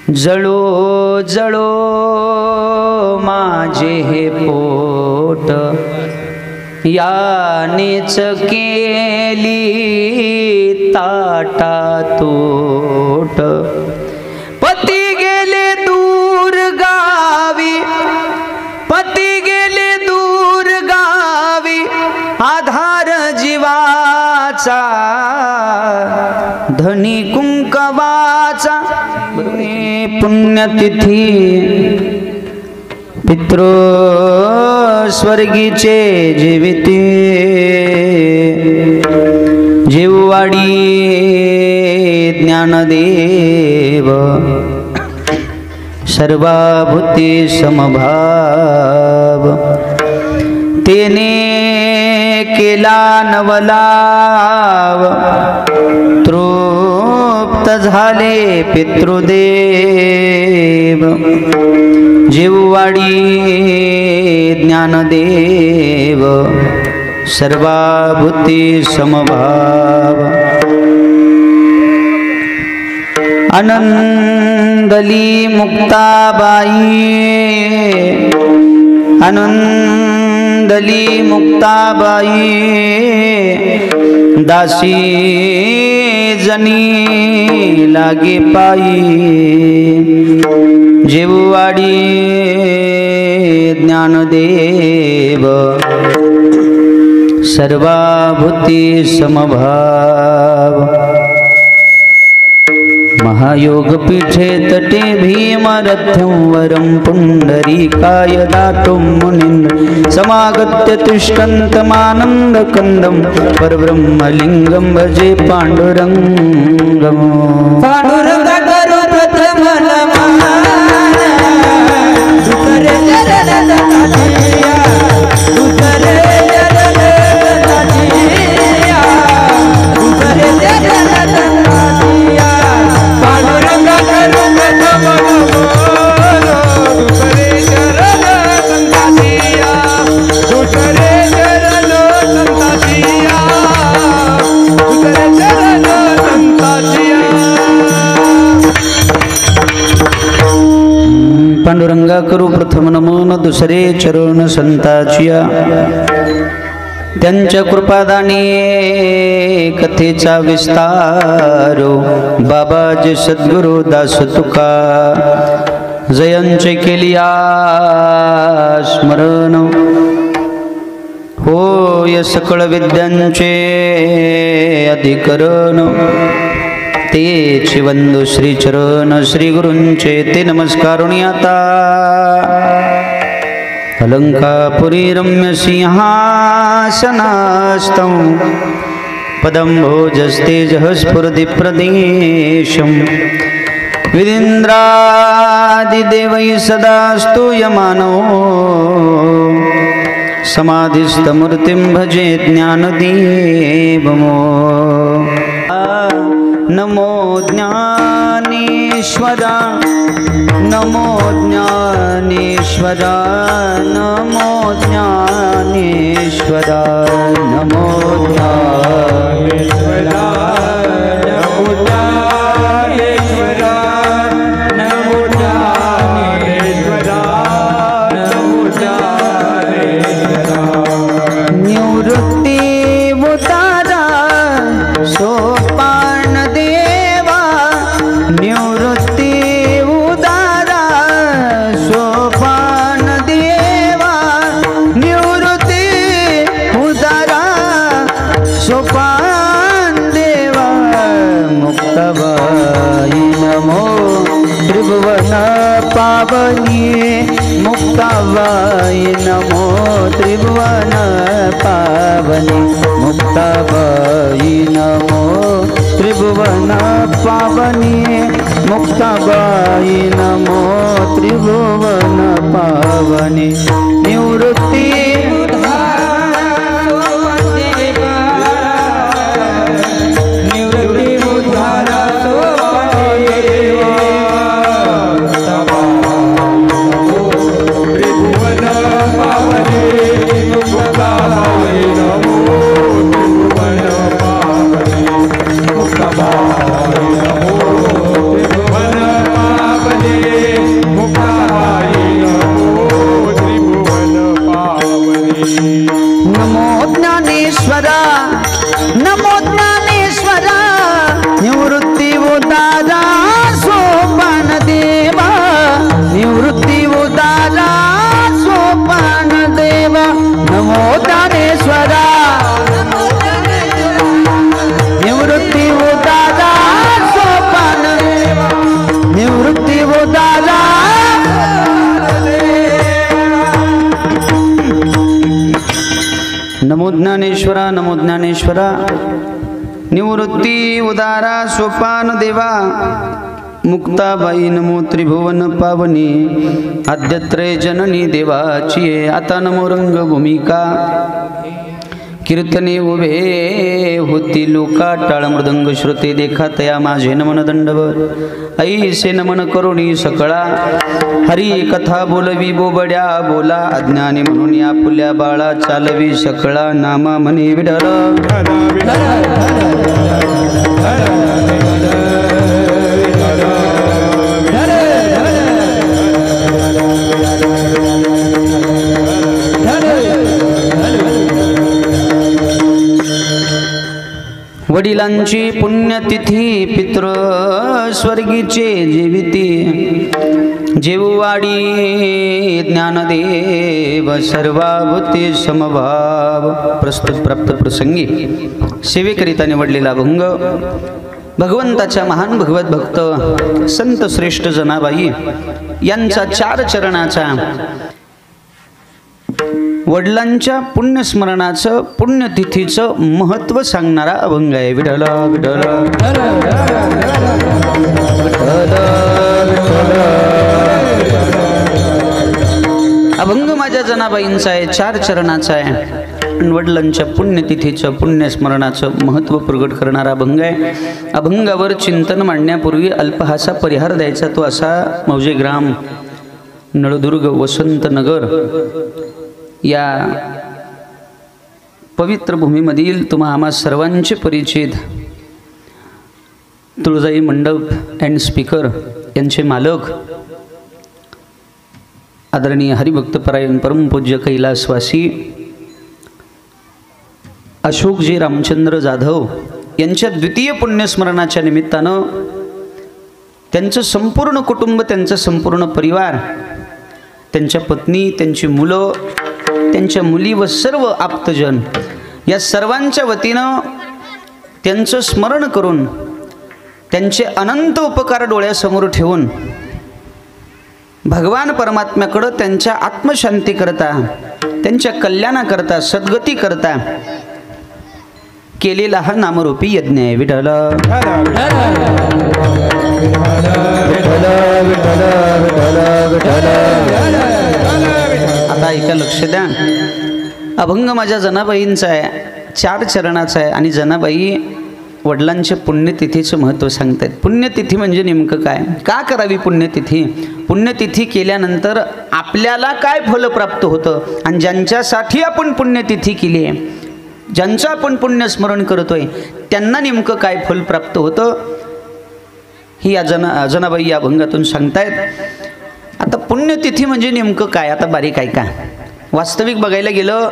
जळो जळो माझे हे पोट, यानेच केली ताटातूट। पती गेले दूर गावी, पती गेले दूर गावी, आधार जीवाचा धनी कुंकवाचा। पुण्यतिथी पितृ स्वर्गीचे जीविते, जीववाडी ज्ञानदेव, सर्वभूती समभाव। तेने केला नवलाव, तृप्त झाले पितृदेव, जीववाडी ज्ञानदेव, सर्वभूती समभाव। आनंदली मुक्ताबाई, आनंदली मुक्ताबाई, दासी जनी लागे पायी, जीववाडी ज्ञानदेव, सर्वभूती समभाव। महायोगपीठे तटे भीमरथ्यं वरं पुंडरीकाय दातुं मुनीन्द्र, समागत्य तिष्ठन्तमानन्दकन्दं परब्रह्मलिङ्गं भजे पाण्डुरङ्गम्। पाण्डुरङ्ग करो प्रथम नमन, दुसरे चरण दत्ताजिया, दुसरे चरण दत्ताजिया, दुसरे चरण दत्ताजिया। पांडुरंग करो प्रथम नमन, दुसरे चरण दत्ताजिया, दुसरे चरण दत्ताजिया, दुसरे चरण दत्ताजिया। पांडुरंगा करू प्रथम नमन, दुसरे चरण संताचिया। त्यांच्या कृपादानी कथेचा विस्तार, बाबाजी सद्गुरु दास तुका, जयांचे केलिया स्मरण। होय सकळ विद्यांचे अधिकरण, तेचे वंदू श्रीचरण श्री गुरूंचे ते नमस्कारुणी आता। अलंकापुरी रम्य सिंहासनास्थं, पदं भोजस्तेजः स्फुरति प्रदेशं, विदिन्द्रादिदेवैः सदा स्तूयमानो, समाधिस्थमूर्तिं भजे ज्ञानदेवमो। नमो ज्ञानेश्वरा, नमो ज्ञानेश्वरा, नमो ज्ञानेश्वरा, नमो ज्ञानेश्वरा, नमो ज्ञानेश्वरा, नमो ज्ञानेश्वरा, नमो ज्ञानेश्वरा। निवृत्ति उतारा सोपान देवा, निवृत्ति उदारा सोपान देवा, निवृत्ति उदारा सोपान देवा। मुक्ताबाई नमो त्रिभुवन पावनी, मुक्ताबाई नमो त्रिभुवन पावनी, मुक्ताबाई नमो त्रिभुवन पावनी, मुक्ताबाई नमो त्रिभुवन पावनी। निवृत्ति मुक्ताबाई नमो त्रिभुवन पावनी, दादा नमो ज्ञानेश्वरा नमो ज्ञानेश्वरा निवृत्ती उदारा सोपान देवा मुक्ताबाई नमो त्रिभुवन पावनी आद्यत्रय जननी देवाची आता नमो रंगभूमिका कीर्तने उभे होती लोका टाळ मृदंग श्रुते देखा तया माझे नमन दंडवत ऐसे नमन करुणी सकळा हरी कथा बोलवी बोबड्या बोला अज्ञानी म्हणून या फुल्या बाळा चालवी सकळा नामा म्हणे विडळ वडिलांची पुण्यतिथी पितृ स्वर्गीचे जीविती जेववाडी ज्ञानदेव सर्वाभूते समभाव प्रस्तुत प्राप्त प्रसंगी सेवेकरिता निवडलेला अभंग भगवंताच्या महान भगवत भक्त संत श्रेष्ठ जनाबाई यांचा 4 चरणाचा वडिलांच्या पुण्यस्मरणाचं पुण्यतिथीचं महत्त्व सांगणारा अभंग आहे. विठ्ठल विठ्ठल अभंग माझ्या जनाबाईंचा आहे, 4 चरणाचा आहे. वडिलांच्या पुण्यतिथीचं पुण्यस्मरणाचं महत्त्व प्रगट करणारा अभंग आहे. अभंगावर चिंतन मांडण्यापूर्वी अल्पहासा परिहार द्यायचा तो असा मौजे ग्राम नळदुर्ग वसंतनगर या पवित्र भूमीमधील तुम्हा आम्हा सर्वांचे परिचित तुळजाई मंडप अँड स्पीकर यांचे मालक आदरणीय हरिभक्तपरायण परमपूज्य कैलासवासी अशोकजी रामचंद्र जाधव यांच्या द्वितीय पुण्यस्मरणाच्या निमित्तानं त्यांचं संपूर्ण कुटुंब, त्यांचा संपूर्ण परिवार, त्यांच्या पत्नी, त्यांची मुलं, त्यांच्या मुली व सर्व आप्तजन या सर्वांच्या वतीनं त्यांचं स्मरण करून त्यांचे अनंत उपकार डोळ्यासमोर ठेवून भगवान परमात्म्याकडे त्यांच्या आत्मशांती करता, त्यांच्या कल्याणाकरता, सद्गती करता केलेला हा नामरूपी यज्ञ आहे. विठ्ठल आता ऐका, लक्ष द्या. अभंग माझ्या जनाबाईंचा आहे, 4 चरणाचा आहे आणि जनाबाई वडिलांच्या पुण्यतिथीचं महत्त्व सांगतात. पुण्यतिथी म्हणजे नेमकं काय, का करावी पुण्यतिथी, पुण्यतिथी केल्यानंतर आपल्याला काय फल प्राप्त होतं आणि ज्यांच्यासाठी आपण पुण्यतिथी केली आहे, ज्यांचं आपण पुण्यस्मरण करतोय त्यांना नेमकं काय फल प्राप्त होतं ही या जनाबाई या अभंगातून सांगतायत. आता पुण्यतिथी म्हणजे नेमकं काय, आता बारीक ऐका. वास्तविक बघायला गेलं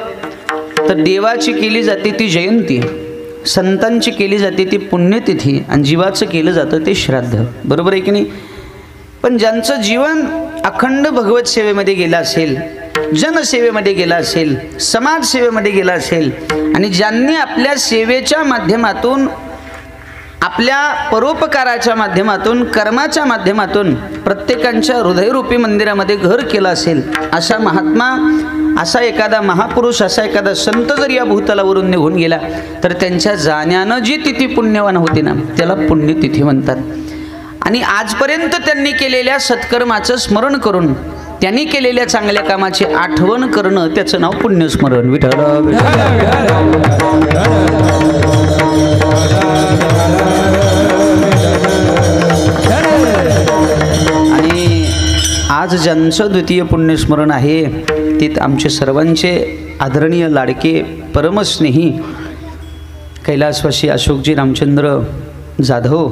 तर देवाची केली जाते ती जयंती, संतांची केली जाते ती पुण्यतिथी आणि जीवाचं केलं जातं ते श्राद्ध. बरोबर आहे की नाही. पण ज्यांचं जीवन अखंड भगवत सेवेमध्ये गेलं असेल, जनसेवेमध्ये गेला असेल, समाजसेवेमध्ये गेला असेल आणि ज्यांनी आपल्या सेवेच्या माध्यमातून, आपल्या परोपकाराच्या माध्यमातून, कर्माच्या माध्यमातून प्रत्येकांच्या हृदयरूपी मंदिरामध्ये घर केलं असेल, असा महात्मा, असा एखादा महापुरुष, असा एखादा संत जर या भूतलावरून निघून गेला तर त्यांच्या जाण्यानं जी तिथी पुण्यवान होती ना त्याला पुण्यतिथी म्हणतात. आणि आजपर्यंत त्यांनी केलेल्या सत्कर्माचं स्मरण करून, त्यांनी केलेल्या चांगल्या कामाची आठवण करणं त्याचं नाव पुण्यस्मरण. विठ्ठल आणि आज ज्यांचं द्वितीय पुण्यस्मरण आहे ते आमचे सर्वांचे आदरणीय लाडके परमस्नेही कैलासवासी अशोकजी रामचंद्र जाधव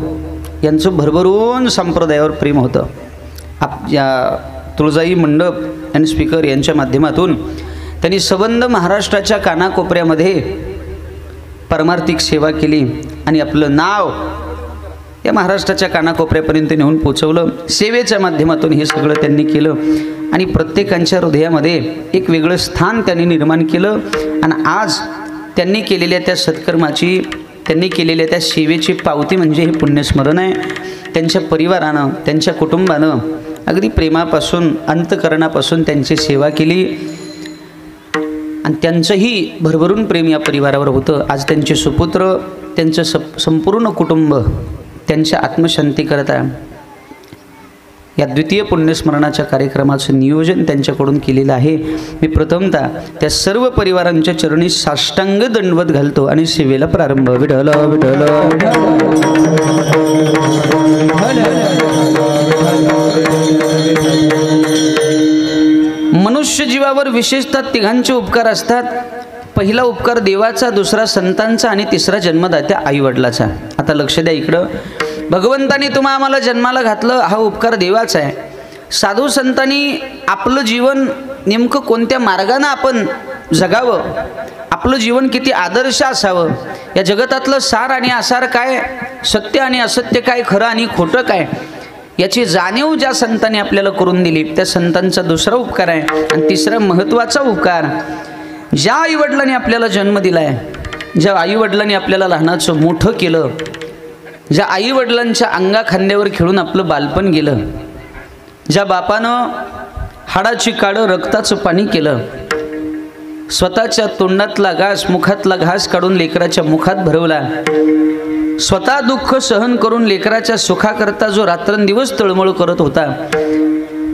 यांचं भरभरून संप्रदायावर प्रेम होतं. या तुळजाई मंडप अँड स्पीकर यांच्या माध्यमातून त्यांनी संबंध महाराष्ट्राच्या कानाकोपऱ्यामध्ये परमार्थिक सेवा केली आणि आपलं नाव या महाराष्ट्राच्या कानाकोपऱ्यापर्यंत नेऊन पोचवलं. सेवेच्या माध्यमातून हे सगळं त्यांनी केलं आणि प्रत्येकांच्या हृदयामध्ये एक वेगळं स्थान त्यांनी निर्माण केलं. आणि आज त्यांनी केलेल्या त्या सत्कर्माची, त्यांनी केलेल्या त्या सेवेची पावती म्हणजे हे पुण्यस्मरण आहे. त्यांच्या परिवारानं, त्यांच्या कुटुंबानं अगदी प्रेमापासून अंतकरणापासून त्यांची सेवा केली आणि त्यांचंही भरभरून प्रेम या परिवारावर होतं. आज त्यांचे सुपुत्र, त्यांचं संपूर्ण कुटुंब त्यांच्या आत्मशांती करता या द्वितीय पुण्यस्मरणाच्या कार्यक्रमाचं नियोजन त्यांच्याकडून केलेलं आहे. मी प्रथमतः त्या सर्व परिवारांच्या चरणी साष्टांग दंडवत घालतो आणि सेवेला प्रारंभ. विठ्ठल विठ्ठल मनुष्य जीवावर विशेषतः तिघांचे उपकार असतात. पहिला उपकार देवाचा, दुसरा संतांचा आणि तिसरा जन्मदात्या आईवडिलाचा. आता लक्ष द्या इकडं. भगवंतानी तुम्हा आम्हाला जन्माला घातलं, हा उपकार देवाचा आहे. साधू संतांनी आपलं जीवन नेमकं कोणत्या मार्गानं आपण जगावं, आपलं जीवन किती आदर्श असावं, या जगतातलं सार आणि आसार काय, सत्य आणि असत्य काय, खरं आणि खोटं काय, याची जाणीव ज्या संतांनी आपल्याला करून दिली त्या संतांचा दुसरा उपकार आहे. आणि तिसरा महत्त्वाचा उपकार, ज्या आईवडिलांनी आपल्याला जन्म दिला आहे, ज्या आईवडिलांनी आपल्याला लहानाचं मोठं केलं, ज्या आईवडिलांच्या अंगाखांद्यावर खेळून आपलं बालपण गेलं, ज्या बापानं हाडाची काडं रक्ताचं पाणी केलं, स्वतःच्या तोंडातला घास, मुखातला घास काढून लेकराच्या मुखात भरवला, स्वतः दुःख सहन करून लेकराच्या सुखाकरता जो रात्रंदिवस तळमळ करत होता,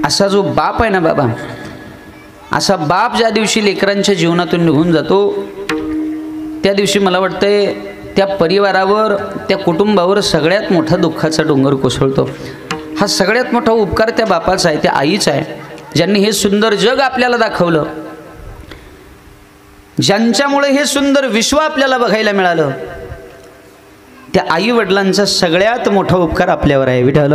असा जो बाप आहे ना बाबा, असा बाप ज्या दिवशी लेकरांच्या जीवनातून निघून जातो त्या दिवशी मला वाटतंय त्या परिवारावर, त्या कुटुंबावर सगळ्यात मोठा दुःखाचा डोंगर कोसळतो. हा सगळ्यात मोठा उपकार त्या बापाचा आहे, त्या आईचा आहे, ज्यांनी हे सुंदर जग आपल्याला दाखवलं, ज्यांच्यामुळे हे सुंदर विश्व आपल्याला बघायला मिळालं. त्या आई वडिलांचा सगळ्यात मोठा उपकार आपल्यावर आहे. विठ्ठल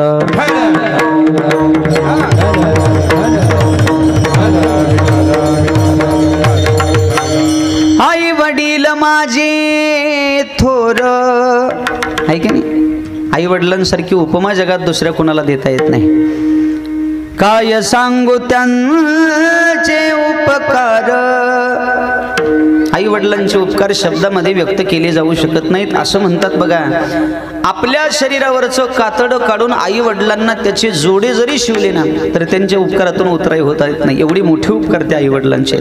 आई वडील माझे थोर आहे की नाही. आई वडिलांसारखी उपमा जगात दुसऱ्या कोणाला देता येत नाही. काय सांगू त्यांचे उपकार, आई वडिलांचे उपकार शब्दामध्ये व्यक्त केले जाऊ शकत नाहीत. असं म्हणतात बघा, आपल्या शरीरावरचं कातड काढून आई वडिलांना त्याचे जोडे जरी शिवले ना तर त्यांच्या उपकारातून उतराई होता येत नाही. एवढी मोठी उपकार त्या आई वडिलांचे.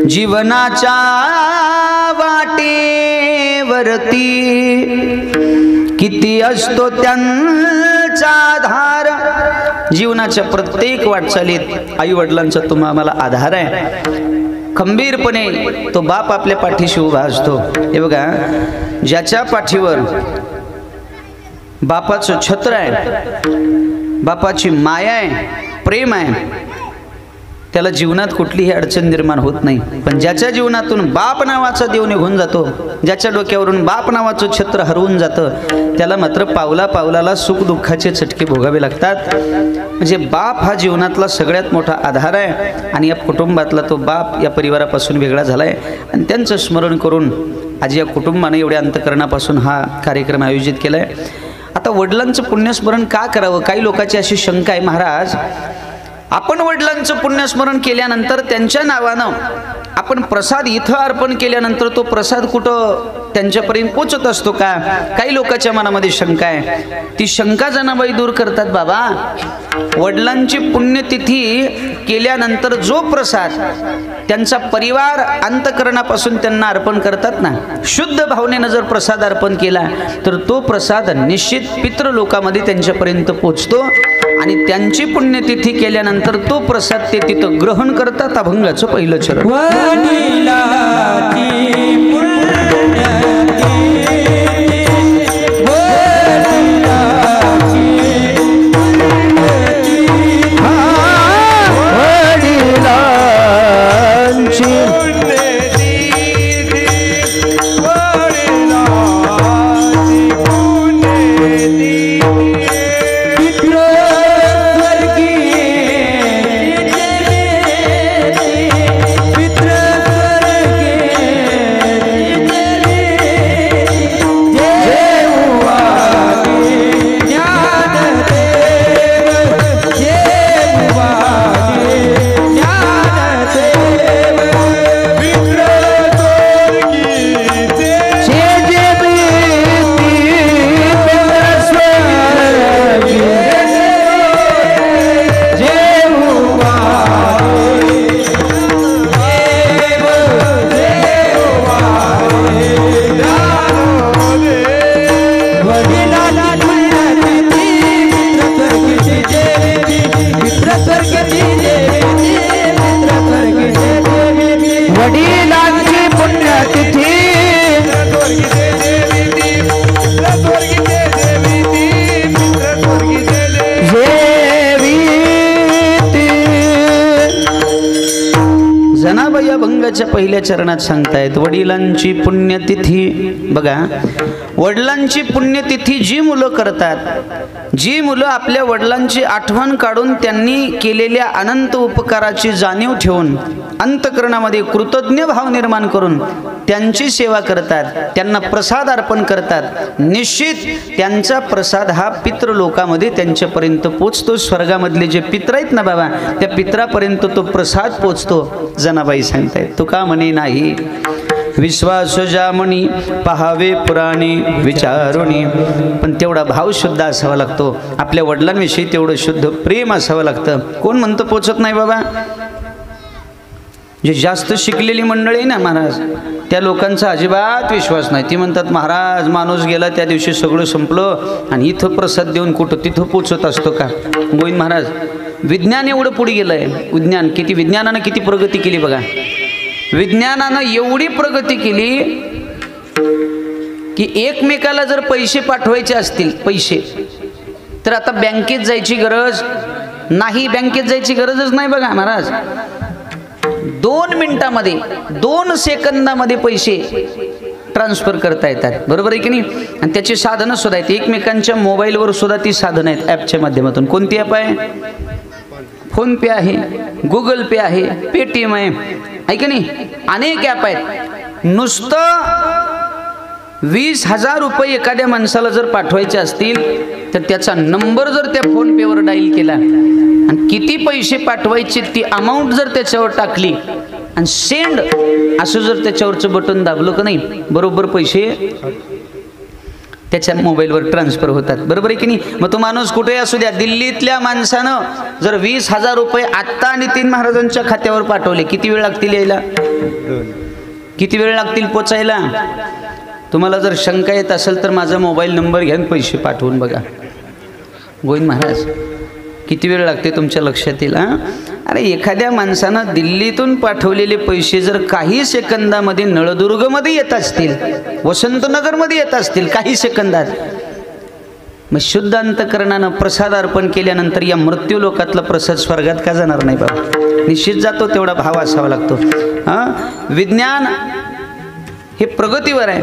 जीवनाच्या वाटेवरती किती असतो त्यांचा आधार. जीवनाच्या प्रत्येक वाटचालीत आई वडिलांचा तुम्हाला आधार आहे. खंबीरपणे तो बाप आपल्या पाठीशी उभा असतो. हे बघा, ज्याच्या पाठीवर बापाचं छत्र आहे, बापाची माया आहे, प्रेम आहे, त्याला जीवनात कुठलीही अडचण निर्माण होत नाही. पण ज्याच्या जीवनातून बाप नावाचा देव निघून जातो, ज्याच्या डोक्यावरून बाप नावाचं छत्र हरवून जातं, त्याला मात्र पावला पावलाला सुख दुःखाचे चटके भोगावे लागतात. म्हणजे बाप हा जीवनातला सगळ्यात मोठा आधार आहे. आणि या कुटुंबातला तो बाप या परिवारापासून वेगळा झाला आहे. आणि त्यांचं स्मरण करून आज या कुटुंबाने एवढ्या अंतकरणापासून हा कार्यक्रम आयोजित केला आहे. आता वडिलांचं पुण्यस्मरण का करावं, काही लोकांची अशी शंका आहे. महाराज, आपण वडिलांचं पुण्यस्मरण केल्यानंतर त्यांच्या नावानं आपण प्रसाद इथं अर्पण केल्यानंतर तो प्रसाद कुठं त्यांच्यापर्यंत पोचत असतो का, काही लोकांच्या मनामध्ये शंका आहे. ती शंका जनाबाई दूर करतात. बाबा, वडिलांची पुण्यतिथी केल्यानंतर जो प्रसाद त्यांचा परिवार अंतकरणापासून त्यांना अर्पण करतात ना, शुद्ध भावनेनं जर प्रसाद अर्पण केला तर तो प्रसाद निश्चित पितृलोकामध्ये त्यांच्यापर्यंत पोचतो. आणि त्यांची पुण्यतिथी केल्यानंतर तो प्रसाद ते तिथं ग्रहण करतात. अभंगाचं पहिलं चरण. ग्रंथाच्या पहिल्या चरणात सांगतायत वडिलांची पुण्यतिथी. बघा, वडिलांची पुण्यतिथी जी मुलं करतात, जी मुलं आपल्या वडिलांची आठवण काढून त्यांनी केलेल्या अनंत उपकाराची जाणीव ठेवून अंतःकरणामध्ये कृतज्ञ भाव निर्माण करून त्यांची सेवा करतात, त्यांना प्रसाद अर्पण करतात, निश्चित त्यांचा प्रसाद हा पितृलोकामध्ये त्यांच्यापर्यंत पोचतो. स्वर्गामधले जे पित्र आहेत ना बाबा, त्या पित्रापर्यंत तो प्रसाद पोचतो. जनाबाई सांगतायत, तुका म्हणे नाही विश्वास जामणी पहावे पुराणी विचारुणी. पण तेवढा भाव शुद्ध असावा लागतो, आपल्या वडिलांविषयी तेवढं शुद्ध प्रेम असावं लागतं. कोण म्हणतं पोचत नाही बाबा? जे जास्त शिकलेली मंडळी ना महाराज, त्या लोकांचा अजिबात विश्वास नाही. ती म्हणतात महाराज माणूस गेला त्या दिवशी सगळं संपलं आणि इथं प्रसाद देऊन कुठं तिथं पोचत असतो का? गोविंद महाराज, विज्ञान एवढं पुढे गेलं आहे. विज्ञानानं किती प्रगती केली बघा. विज्ञानानं एवढी प्रगती केली की एकमेकाला जर पैसे पाठवायचे असतील पैसे, तर आता बँकेत जायची गरज नाही. बँकेत जायची गरजच नाही बघा महाराज. 2 मिनिटामध्ये 2 सेकंदामध्ये पैसे ट्रान्सफर करता येतात. बरोबर आहे की नाही? आणि त्याची साधनं सुद्धा आहेत. एकमेकांच्या मोबाईलवर सुद्धा ती साधनं आहेत ॲपच्या माध्यमातून. कोणती ॲप आहे? फोनपे आहे, गुगल पे आहे, पेटीएम आहे की नाही? अनेक ॲप आहेत. नुसतं 20,000 रुपये एखाद्या माणसाला जर पाठवायचे असतील तर त्याचा नंबर जर त्या फोनपेवर डाईल केला आणि किती पैसे पाठवायचे ती अमाऊंट जर त्याच्यावर टाकली आणि सेंड असं जर त्याच्यावरचं बटन दाबलं का नाही, बरोबर पैसे त्याच्या मोबाईलवर ट्रान्सफर होतात. बरोबर आहे की नाही? मग तो माणूस कुठे असू द्या, दिल्लीतल्या माणसानं जर 20,000 रुपये आत्ता नितीन महाराजांच्या खात्यावर पाठवले, किती वेळ लागतील यायला? किती वेळ लागतील पोचायला? तुम्हाला जर शंका येत असेल तर माझा मोबाईल नंबर घ्या, पैसे पाठवून बघा. गोविंद महाराज, किती वेळ लागते तुमच्या लक्षात येईल? अरे एखाद्या माणसानं दिल्लीतून पाठवलेले पैसे जर काही सेकंदामध्ये नळदुर्गमध्ये येत असतील, वसंतनगरमध्ये येत असतील काही सेकंदात, मग शुद्ध अंतःकरणानं प्रसाद अर्पण केल्यानंतर या मृत्यू लोकातला प्रसाद स्वर्गात का जाणार नाही बाबा? निश्चित जातो. तेवढा भाव असावा लागतो. विज्ञान हे प्रगतीवर आहे,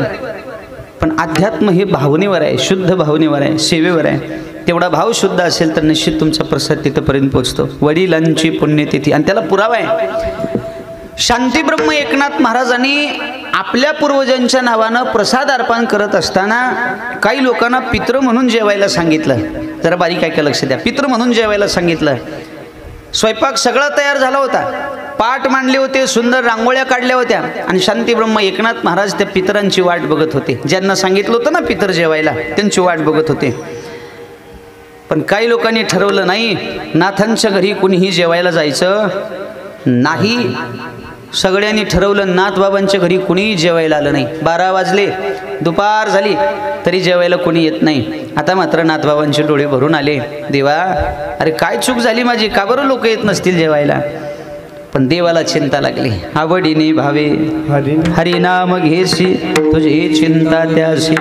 पण अध्यात्म हे भावनेवर आहे, शुद्ध भावनेवर आहे, सेवेवर आहे. तेवढा भाव शुद्ध असेल तर निश्चित तुमचा प्रसाद तिथपर्यंत पोचतो. वडिलांची पुण्यतिथी, आणि त्याला पुरावा आहे. शांतीब्रह्म एकनाथ महाराजांनी आपल्या पूर्वजांच्या नावानं प्रसाद अर्पण करत असताना काही लोकांना पितृ म्हणून जेवायला सांगितलं. जरा बारीक ऐका, लक्ष द्या. पितृ म्हणून जेवायला सांगितलं. स्वयंपाक सगळा तयार झाला होता, पाट मांडले होते, सुंदर रांगोळ्या काढल्या होत्या, आणि शांतीब्रह्म एकनाथ महाराज त्या पितरांची वाट बघत होते. ज्यांना सांगितलं होतं ना पितर जेवायला, त्यांची वाट बघत होते. पण काही लोकांनी ठरवलं नाही, नाथांच्या घरी कुणीही जेवायला जायचं नाही. सगळ्यांनी ठरवलं नाथबाबांच्या घरी कुणीही जेवायला आलं नाही. 12 वाजले, दुपार झाली तरी जेवायला कोणी येत नाही. आता मात्र नाथबाबांचे डोळे भरून आले. देवा, अरे काय चूक झाली माझी, का बरं लोक येत नसतील जेवायला? पण देवाला चिंता लागली. आवडीने भावे हरिनाम घेशी, तुझी चिंता त्याशी.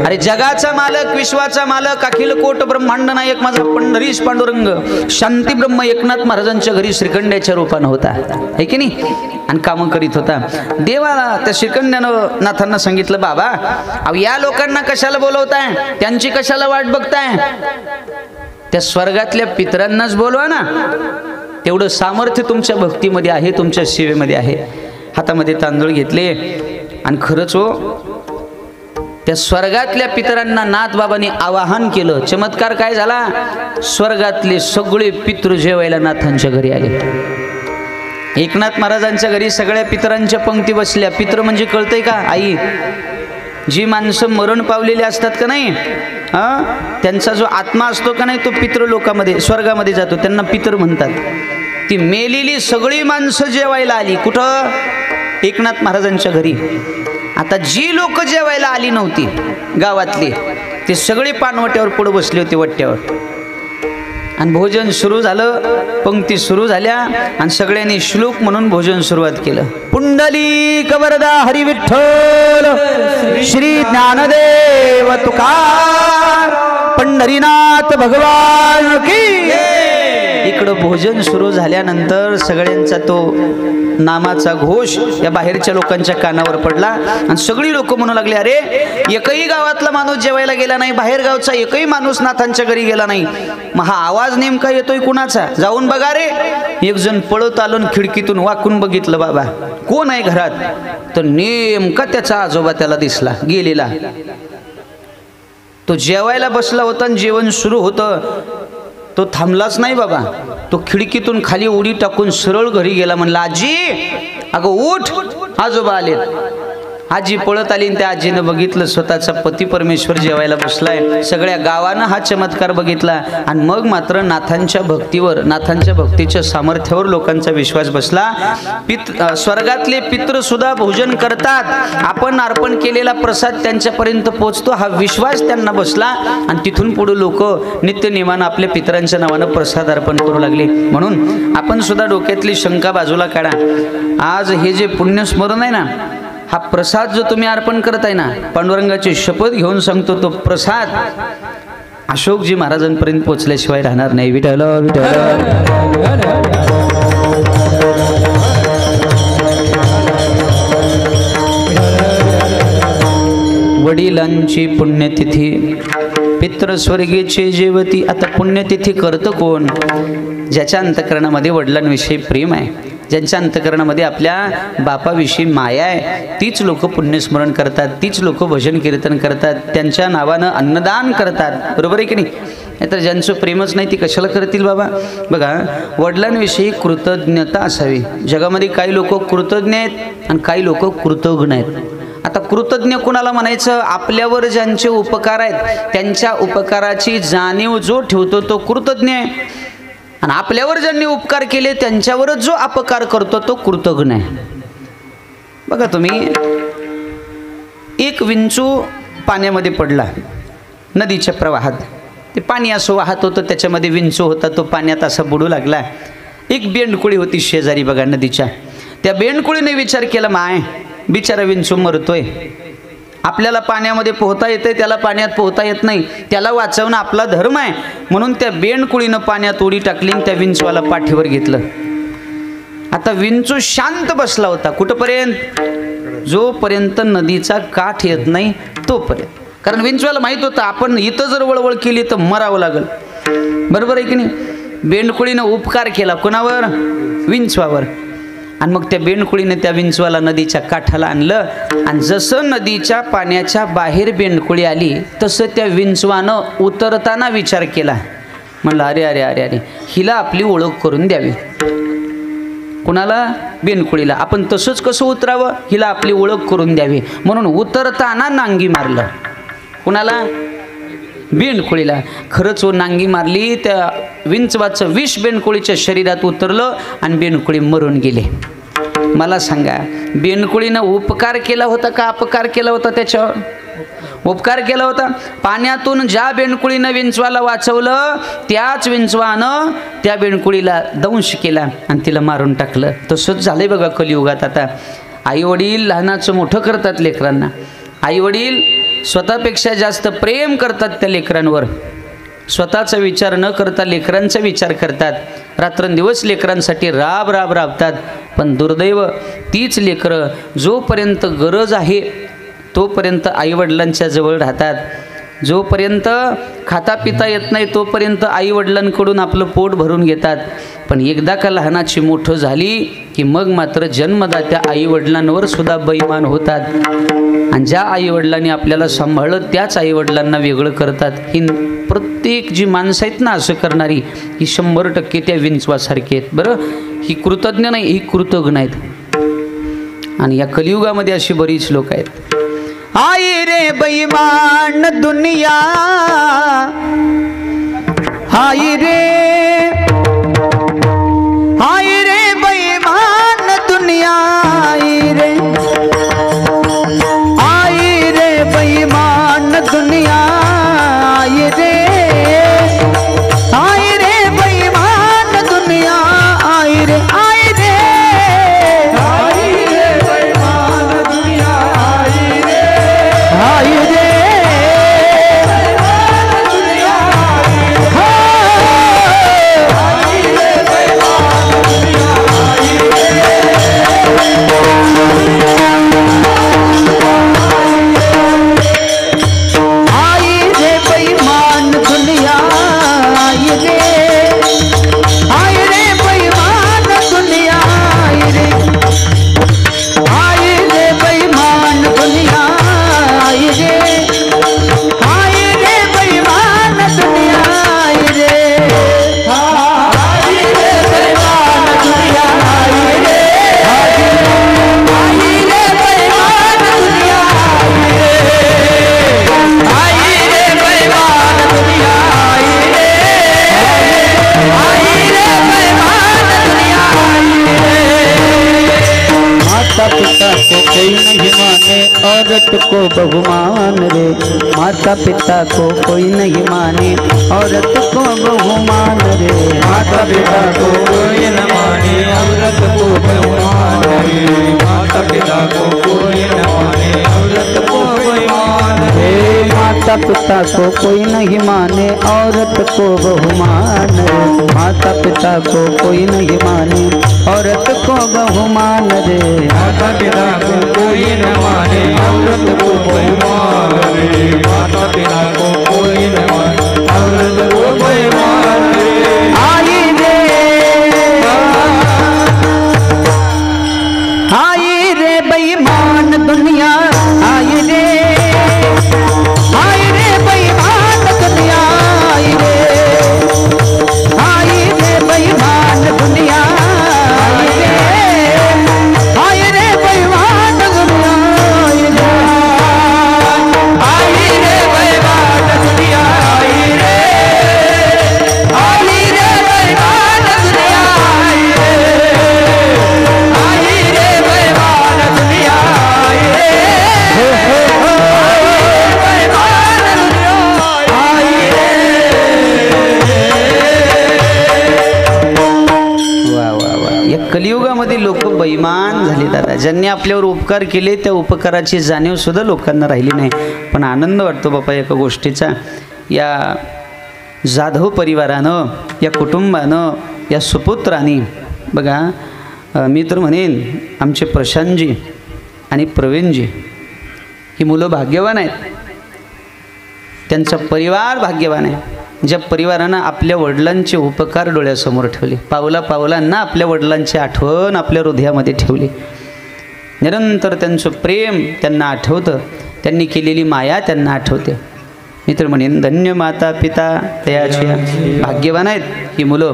अरे जगाचा मालक, विश्वाचा मालक, अखिल कोट ब्रह्मांड नायक माझा पंढरीश पांडुरंग शांती ब्रह्म एकनाथ महाराजांच्या घरी श्रीखंड्याच्या रूपानं होता, आहे की नाही? आणि कामं करीत होता. देवाला त्या श्रीखंड्यानं नाथांना सांगितलं, बाबा अहो या लोकांना कशाला बोलवताय, त्यांची कशाला वाट बघताय? त्या स्वर्गातल्या पितरांनाच बोलवा ना. तेवढं सामर्थ्य तुमच्या भक्तीमध्ये आहे, तुमच्या सेवेमध्ये आहे. हातामध्ये तांदूळ घेतले आणि खरंच हो, त्या स्वर्गातल्या पितरांना नाथबाबांनी आवाहन केलं. चमत्कार काय झाला? स्वर्गातले सगळे पितृ जेवायला नाथांच्या घरी आले. एकनाथ महाराजांच्या घरी सगळ्या पितरांच्या पंक्ती बसल्या. पितृ म्हणजे कळतंय का? आई. जी माणसं मरण पावलेली असतात का नाही, त्यांचा जो आत्मा असतो का नाही, तो पितृ लोकामध्ये स्वर्गामध्ये जातो, त्यांना पितर म्हणतात. ती मेलेली सगळी माणसं जेवायला आली. कुठं? एकनाथ महाराजांच्या घरी. आता जी लोक जेवायला आली नव्हती गावातली, ते सगळे पानवट्यावर पुढे बसले होते, वट्ट्यावर. आणि भोजन सुरू झालं, पंक्ती सुरू झाल्या आणि सगळ्यांनी श्लोक म्हणून भोजन सुरुवात केलं. पुंडलिक वरदा हरी विठ्ठल, श्री ज्ञानदेव तुकार, पंढरीनाथ भगवान की. इकडं भोजन सुरू झाल्यानंतर सगळ्यांचा तो नामाचा घोष या बाहेरच्या लोकांच्या कानावर पडला आणि सगळी लोक म्हणू लागले, अरे एकही गावातला माणूस जेवायला गेला नाही, बाहेर गावचा एकही माणूस नाथांच्या घरी गेला नाही. मग हा आवाज नेमका येतोय कुणाचा? जाऊन बघा रे. एक जण पळत आलं, खिडकीतून वाकून बघितलं, बाबा कोण आहे घरात? तर नेमका त्याचा आजोबा त्याला दिसला गेलेला. तो जेवायला बसला होता आणि जेवण सुरू होतं. तो थांबलाच नाही बाबा. तो खिडकीतून खाली उडी टाकून सरळ घरी गेला. म्हणला, आजी अगं उठ, आजोबा आलेत. आजी पळत आली आणि त्या आजीनं बघितलं स्वतःचा पती परमेश्वर जेवायला बसलाय. सगळ्या गावानं हा चमत्कार बघितला आणि मग मात्र नाथांच्या भक्तीवर, नाथांच्या भक्तीच्या सामर्थ्यावर लोकांचा विश्वास बसला. स्वर्गातले पितृ सुद्धा भोजन करतात, आपण अर्पण केलेला प्रसाद त्यांच्यापर्यंत पोहोचतो हा विश्वास त्यांना बसला आणि तिथून पुढे लोक नित्यनेमानं आपल्या पितरांच्या नावानं प्रसाद अर्पण करू लागले. म्हणून आपण सुद्धा डोक्यातली शंका बाजूला काढा. आज हे जे पुण्यस्मरण आहे ना, हा प्रसाद जो तुम्ही अर्पण करत आहे ना, पांडुरंगाची शपथ घेऊन सांगतो, तो प्रसाद अशोकजी महाराजांपर्यंत पोहोचल्याशिवाय राहणार नाही. विठ्ठल विठ्ठल. वडिलांची पुण्यतिथी, पितृस्वर्गीचे जेवती. आता पुण्यतिथी करतं कोण? ज्याच्या अंतःकरणामध्ये वडिलांविषयी प्रेम आहे, ज्यांच्या अंतःकरणामध्ये आपल्या बापाविषयी माया आहे, तीच लोक पुण्यस्मरण करतात, तीच लोक भजन कीर्तन करतात, त्यांच्या नावानं अन्नदान करतात. बरोबर आहे की नाही? नाहीतर ज्यांचं प्रेमच नाही ती कशाला करतील बाबा? बघा, वडिलांविषयी कृतज्ञता असावी. जगामध्ये काही लोक कृतज्ञ आहेत आणि काही लोक कृतज्ञ आहेत. आता कृतज्ञ कोणाला म्हणायचं? आपल्यावर ज्यांचे उपकार आहेत त्यांच्या उपकाराची जाणीव जो ठेवतो तो कृतज्ञ आहे. आणि आपल्यावर ज्यांनी उपकार केले त्यांच्यावरच जो अपकार करतो तो कृतज्ञ आहे. बघा तुम्ही, एक विंचू पाण्यामध्ये पडला नदीच्या प्रवाहात. ते पाणी असं वाहत होतं, त्याच्यामध्ये विंचू होता, तो पाण्यात असा बुडू लागला. एक बेंडकुळी होती शेजारी बघा नदीच्या. त्या बेंडकुळीने विचार केला, माय बिचारा विंचू मरतोय, आपल्याला पाण्यामध्ये पोहता येते, त्याला पाण्यात पोहता येत नाही, त्याला वाचवणं आपला धर्म आहे. म्हणून त्या बेंडकुळीनं पाण्यात उडी टाकली, त्या विंचवाला पाठीवर घेतलं. आता विंचू शांत बसला होता. कुठपर्यंत? जोपर्यंत नदीचा काठ येत नाही तोपर्यंत. कारण विंचवाला माहित होतं आपण इथं जर वळवळ केली तर मरावं लागल. बरोबर आहे की नाही? बेंडकुळीनं उपकार केला कोणावर? विंचवावर. आणि मग त्या बेंडकुळीने त्या विंचवाला नदीच्या काठाला आणलं आणि जसं नदीच्या पाण्याच्या बाहेर बेंडकुळी आली तसं त्या विंचवानं उतरताना विचार केला. म्हणलं, अरे अरे अरे अरे, हिला आपली ओळख करून द्यावी. कुणाला? बेंडकुळीला. आपण तसंच कसं उतरावं? हिला आपली ओळख करून द्यावी. म्हणून उतरताना नांगी मारलं. कुणाला? बेंडकुळीला. खरंच नांगी मारली. त्या विंचवाचं विष बेंडकुळीच्या शरीरात उतरलं आणि बेंडकुळी मरून गेले. मला सांगा, बेंडकुळीनं उपकार केला होता का अपकार केला होता? त्याच्यावर उपकार केला होता. पाण्यातून ज्या बेंडकुळीनं विंचवाला वाचवलं त्याच विंचवानं त्या बेंडकुळीला दंश केला आणि तिला मारून टाकलं. तसंच झालंय बघा कलियुगात. आता आईवडील लहानाचं मोठं करतात लेकरांना. आईवडील स्वतःपेक्षा जास्त प्रेम करतात त्या लेकरांवर. स्वतःचा विचार न करता लेकरांचा विचार करतात. रात्रंदिवस लेकरांसाठी राबतात. पण दुर्दैव, तीच लेकरं जोपर्यंत गरज आहे तोपर्यंत आईवडिलांच्या जवळ राहतात. जोपर्यंत खाता पिता येत नाही तोपर्यंत आईवडिलांकडून आपलं पोट भरून घेतात. पण एकदा का लहानाची मोठं झाली की मग मात्र जन्मदात्या आईवडिलांवर सुद्धा बैमान होतात. आणि ज्या आईवडिलांनी आपल्याला सांभाळलं त्याच आईवडिलांना वेगळं करतात. ही प्रत्येक जी माणसं आहेत ना असं करणारी, ही 100% त्या विंचवासारखी आहेत. बरं, ही कृतज्ञ नाही, ही कृतज्ञ आहेत. आणि या कलियुगामध्ये अशी बरीच लोक आहेत. आई रे बैमान दुनिया, आई रे बैमान दुनिया, आई रे बैमान दुनिया, आई रे बैमान दुनिया, आई रे बैमान दुनिया, आई रे औरत को बहुमान रे, माता पिता को कोई नहीं माने, औरत को बहुमान रे, माता पिता को कोई न माने, औरत को बहुमान रे, माता पिता को कोई न माने, औरत को बहुमान रे, माता पिता को कोई नहीं माने, औरत को बहुमान रे, माता पिता को कोई नहीं माने, औरत को बहुमान रे, माता पिता को कोई न माने, औरत को बहुमान रे, माता पिता को कोई न माने, औरत को बहुमान रे। आई रे बेईमान दुनिया, आई रे बेईमान दुनिया, आई रे बेईमान दुनिया, आई रे बेईमान दुनिया, आई रे बेईमान दुनिया, आई रे बेईमान दुनिया, आई रे बेईमान दुनिया, वा वा वा. या कलियुगामध्ये लोक बेईमान झाले दादा. ज्यांनी आपल्यावर उपकार केले त्या उपकाराची जाणीव सुद्धा लोकांना राहिली नाही. पण आनंद वाटतो बापा एका गोष्टीचा, या जाधव परिवारानं, या कुटुंबानं, या सुपुत्रांनी बघा, मी तर म्हणेन आमचे प्रशांतजी आणि प्रवीणजी ही मुलं भाग्यवान आहेत, त्यांचा परिवार भाग्यवान आहे. ज्या परिवारानं आपल्या वडिलांचे उपकार डोळ्यासमोर ठेवले, पावला पावलांना आपल्या वडिलांची आठवण आपल्या हृदयामध्ये ठेवली, निरंतर त्यांचं प्रेम त्यांना आठवतं, त्यांनी केलेली माया त्यांना आठवते. मी तर म्हणेन धन्य माता पिता तयाची, भाग्यवान आहेत ही मुलं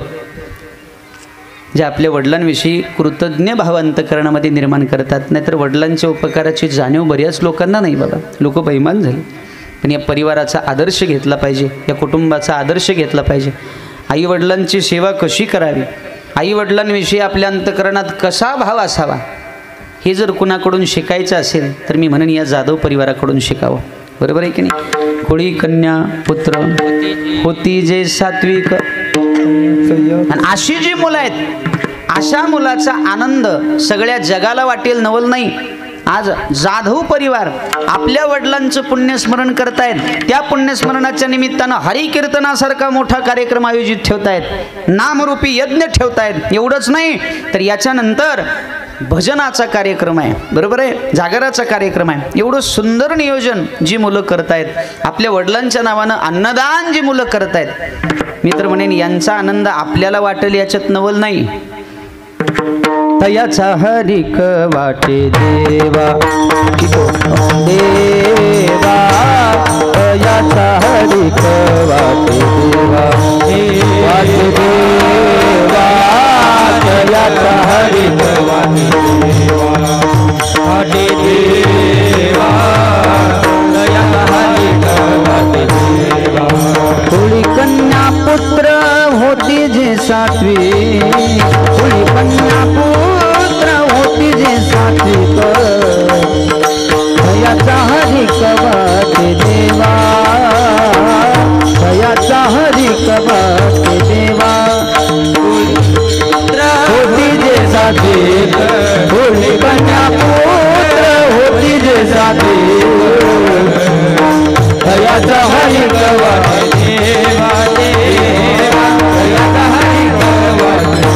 जे आपल्या वडिलांविषयी कृतज्ञ भाव अंतकरणामध्ये निर्माण करतात. नाहीतर वडिलांच्या उपकाराची जाणीव बऱ्याच लोकांना नाही बाबा, लोक बेईमान झाले. पण या परिवाराचा आदर्श घेतला पाहिजे, या कुटुंबाचा आदर्श घेतला पाहिजे. आईवडिलांची सेवा कशी करावी, आईवडिलांविषयी आपल्या अंतकरणात कसा भाव असावा, हे जर कुणाकडून शिकायचं असेल तर मी म्हणेन या जाधव परिवाराकडून शिकावं. बरोबर आहे की नाही. कोळी कन्या पुत्र होती जे सात्विक, आणि अशी जी मुलं आहेत, अशा मुलाचा आनंद सगळ्या जगाला वाटेल नवल नाही. आज जाधव परिवार आपल्या वडिलांचं पुण्यस्मरण करतायत, त्या पुण्यस्मरणाच्या निमित्तानं हरिकीर्तनासारखा मोठा कार्यक्रम आयोजित ठेवतायत, नामरूपी यज्ञ ठेवतायत. एवढंच नाही तर याच्यानंतर भजनाचा कार्यक्रम आहे, बरोबर आहे, जागराचा कार्यक्रम आहे. एवढं सुंदर नियोजन जी मुलं करतायत, आपल्या वडिलांच्या नावानं अन्नदान जी मुलं करतायत, मी तर म्हणेन यांचा आनंद आपल्याला वाटेल याच्यात नवल नाही. तयाचा हरिक वाटे देवा, देवा तयाचा हरिक वाटे देवा, वाटे देवा तयाचा हरिक वाटे देवा, तयाचा हरिक वाटे देवा. कोळी कन्या पुत्र होती जे सात्विक, कोळी कन्या पुत्र होती जे सात्विक, तयाचा हरिक वाटे देवा, तयाचा हरिक वाटे देवा. होती जे सात्विक, कोळी कन्या पुत्र होती जे सात्विक, तयाचा हरिक वाटे देवा, देवा तयाचा हरिक वाटे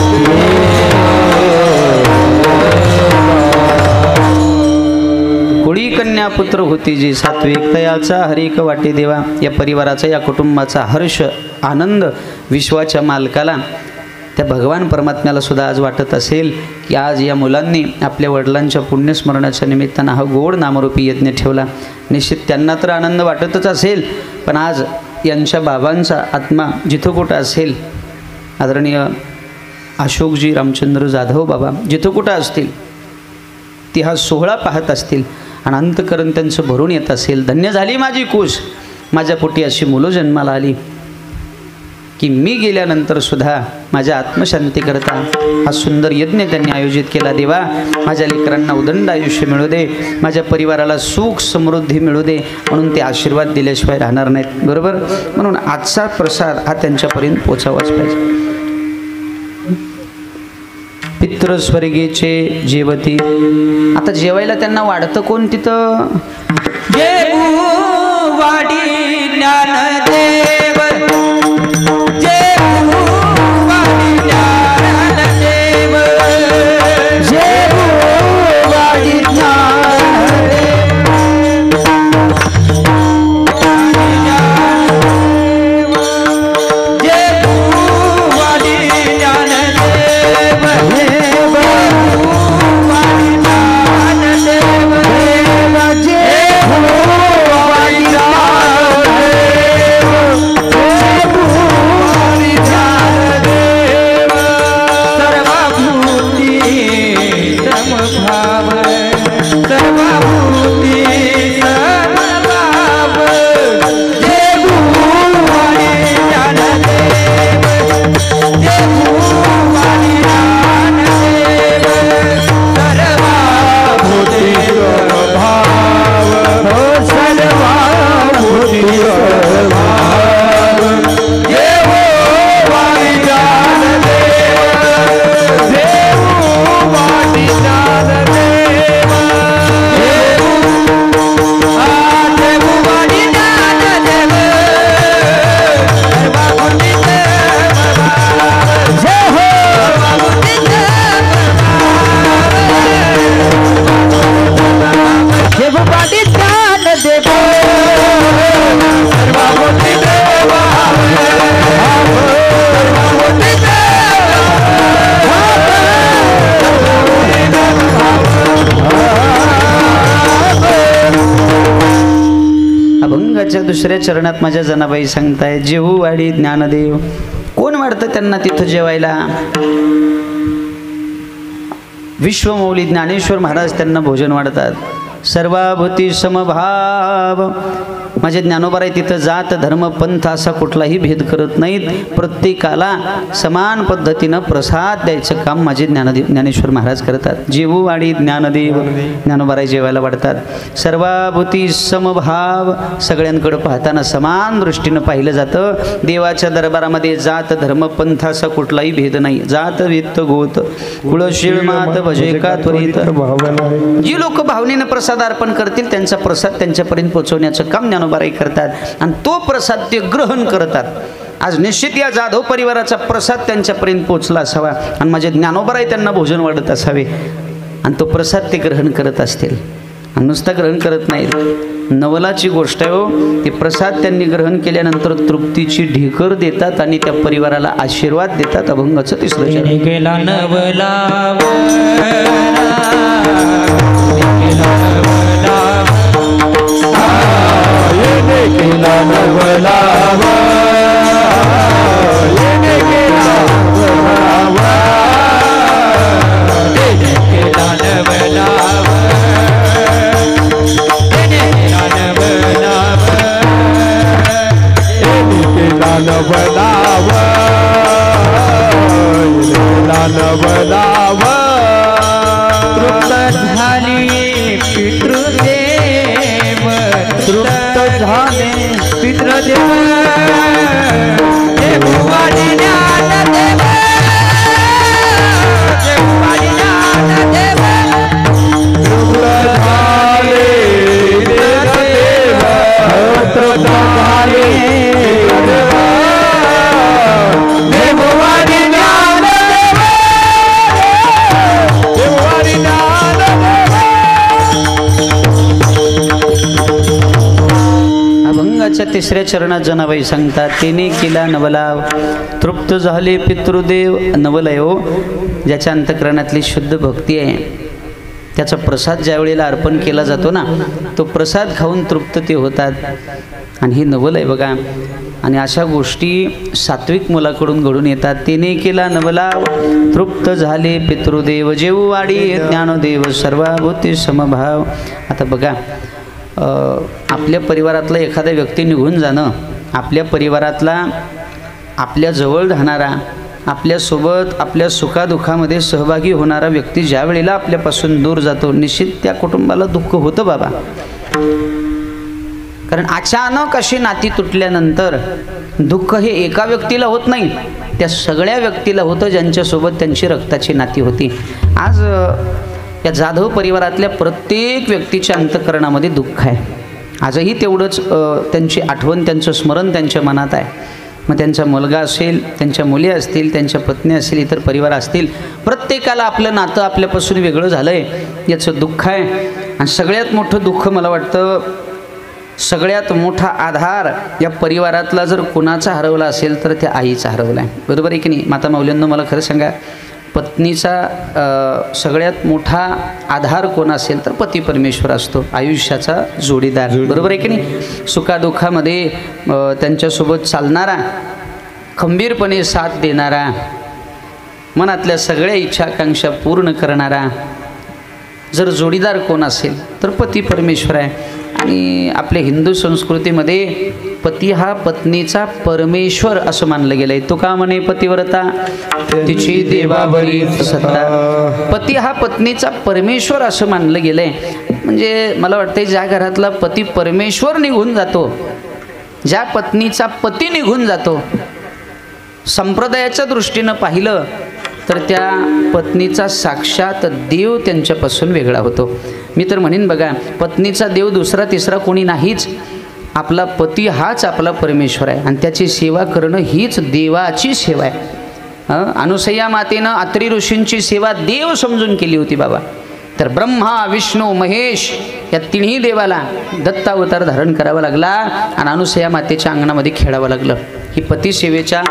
कोळी कन्या पुत्र होती जी सात्विक, तयाचा हरिक वाटे देवा. या परिवाराचा, या कुटुंबाचा हर्ष, आनंद विश्वाच्या मालकाला, त्या भगवान परमात्म्याला सुद्धा आज वाटत असेल की आज या मुलांनी आपल्या वडिलांच्या पुण्यस्मरणाच्या निमित्तानं हा गोड नामरूपी यज्ञ ठेवला. निश्चित त्यांना तर आनंद वाटतच असेल, पण आज यांच्या बाबांचा आत्मा जिथं कुठं असेल, आदरणीय अशोकजी रामचंद्र जाधव बाबा जिथं कुठं असतील, ती हा सोहळा पाहत असतील आणि अंतकरण त्यांचं भरून येत असेल. धन्य झाली माझी कुश, माझ्या पोटी अशी मुलं जन्माला आली की मी गेल्यानंतर सुद्धा माझ्या आत्मशांती करता हा सुंदर यज्ञ त्यांनी आयोजित केला. देवा, माझ्या लेकरांना उदंड आयुष्य मिळू दे, माझ्या परिवाराला सुख समृद्धी मिळू दे, म्हणून ते आशीर्वाद दिल्याशिवाय राहणार नाहीत. बरोबर, म्हणून आजचा प्रसाद हा त्यांच्यापर्यंत पोचावाच पाहिजे. पितृस्वर्गीचे जेवती. आता जेवायला त्यांना वाढतं कोण तिथं? वाडी ज्ञानदेव, वाडी ज्ञानदेव, वाडी दुसऱ्या चरणात माझ्या जनाबाई सांगताय, जेहू वाडी ज्ञानदेव. कोण वाढतं त्यांना तिथं जेवायला? विश्वमौली ज्ञानेश्वर महाराज त्यांना भोजन वाढतात. सर्वाभूती समभाव. माझे ज्ञानोबाराय तिथं जात धर्म पंथ असा कुठलाही भेद करत नाहीत. प्रत्येकाला समान पद्धतीनं प्रसाद द्यायचं काम माझे ज्ञानेश्वर महाराज करतात. जेवूवाडी ज्ञानदेव ज्ञानोबाराय जेवायला वाढतात. सर्वाभूती समभाव. सगळ्यांकडे पाहताना समान दृष्टीनं पाहिलं जातं. देवाच्या दरबारामध्ये जात धर्म पंथ असा कुठलाही भेद नाही. जात वित्त गोत कुळशीळ मात भजे का त्वरित. जी लोक भावनेनं प्रसाद अर्पण करतील त्यांचा प्रसाद त्यांच्यापर्यंत पोहोचवण्याचं काम ज्ञानोबाराय करतात आणि तो प्रसाद ते ग्रहण करतात. आज निश्चित या जाधव परिवाराचा प्रसाद त्यांच्यापर्यंत पोहोचला असावा आणि माझे ज्ञानोबाराय त्यांना भोजन वाढत असावे आणि तो प्रसाद ते ग्रहण करत असतील. आणि नुसता ग्रहण करत नाहीत, नवलाची गोष्ट आहे हो. ते प्रसाद त्यांनी ग्रहण केल्यानंतर तृप्तीची ढेकर देतात आणि त्या परिवाराला आशीर्वाद देतात. अभंगाचं तिसरं चरण. केला नवला तिसऱ्या चरणात जनाबाई सांगतात, तिने केला नवलाव तृप्त झाले पितृदेव. नवलय हो, ज्याच्या अंतःकरणातली शुद्ध भक्ती आहे त्याचा प्रसाद ज्या वेळेला अर्पण केला जातो ना, तो प्रसाद खाऊन तृप्त ते होतात. आणि हे नवल आहे बघा. आणि अशा गोष्टी सात्विक मुलाकडून घडून येतात. तिने केला नवलाव तृप्त झाले पितृदेव. जेवूवाडी ज्ञानदेव सर्वाभूती समभाव. आता बघा, आपल्या परिवारातला एखादा व्यक्ती निघून जाणं, आपल्या परिवारातला आपल्या जवळ राहणारा, आपल्यासोबत आपल्या सुखादुखामध्ये सहभागी होणारा व्यक्ती ज्या वेळेला आपल्यापासून दूर जातो, निश्चित त्या कुटुंबाला दुःख होतं बाबा. कारण अचानक अशी नाती तुटल्यानंतर दुःख हे एका व्यक्तीला होत नाही, त्या सगळ्या व्यक्तीला होतं ज्यांच्यासोबत त्यांची रक्ताची नाती होती. आज या जाधव परिवारातल्या प्रत्येक व्यक्तीच्या अंतःकरणामध्ये दुःख आहे. आजही तेवढंच त्यांची आठवण, त्यांचं स्मरण त्यांच्या मनात आहे. मग त्यांचा मुलगा असेल, त्यांच्या मुली असतील, त्यांच्या पत्नी असतील, इतर परिवार असतील, प्रत्येकाला आपलं नातं आपल्यापासून वेगळं झालं आहे याचं दुःख आहे. आणि सगळ्यात मोठं दुःख मला वाटतं, सगळ्यात मोठा आधार या परिवारातला जर कुणाचा हरवला असेल तर त्या आईचा हरवला आहे. बरोबर आहे की नाही? माता माऊलींनो, मला खरं सांगा, पत्नीचा सगळ्यात मोठा आधार कोण असेल तर पती परमेश्वर असतो, आयुष्याचा जोडीदार. बरोबर आहे की नाही? सुखादुखामध्ये त्यांच्यासोबत चालणारा, खंबीरपणे साथ देणारा, मनातल्या सगळ्या इच्छाकांक्षा पूर्ण करणारा जर जोडीदार कोण असेल तर पती परमेश्वर आहे. आणि आपल्या हिंदू संस्कृतीमध्ये पती हा पत्नीचा परमेश्वर असं मानलं गेलं आहे. तो का म्हणे, पतिव्रता तिची देवाबरी सत्ता. पती हा पत्नीचा परमेश्वर असं मानलं गेलं आहे. म्हणजे मला वाटतं ज्या घरातला पती परमेश्वर निघून जातो, ज्या पत्नीचा पती निघून जातो, संप्रदायाच्या दृष्टीनं पाहिलं तर त्या पत्नीचा साक्षात देव त्यांच्यापासून वेगळा होतो. मी तर म्हणेन बघा, पत्नीचा देव दुसरा तिसरा कोणी नाहीच, आपला पती हाच आपला परमेश्वर आहे. आणि त्याची सेवा करणं हीच देवाची सेवा आहे. अनुसया मातेनं अत्री ऋषींची सेवा देव समजून केली होती बाबा. तर ब्रह्मा, विष्णू, महेश या तिन्ही देवाला दत्तावतार धारण करावा लागला आणि अनुसया मातेच्या अंगणामध्ये खेळावं लागलं. ही पतिसेवेच्या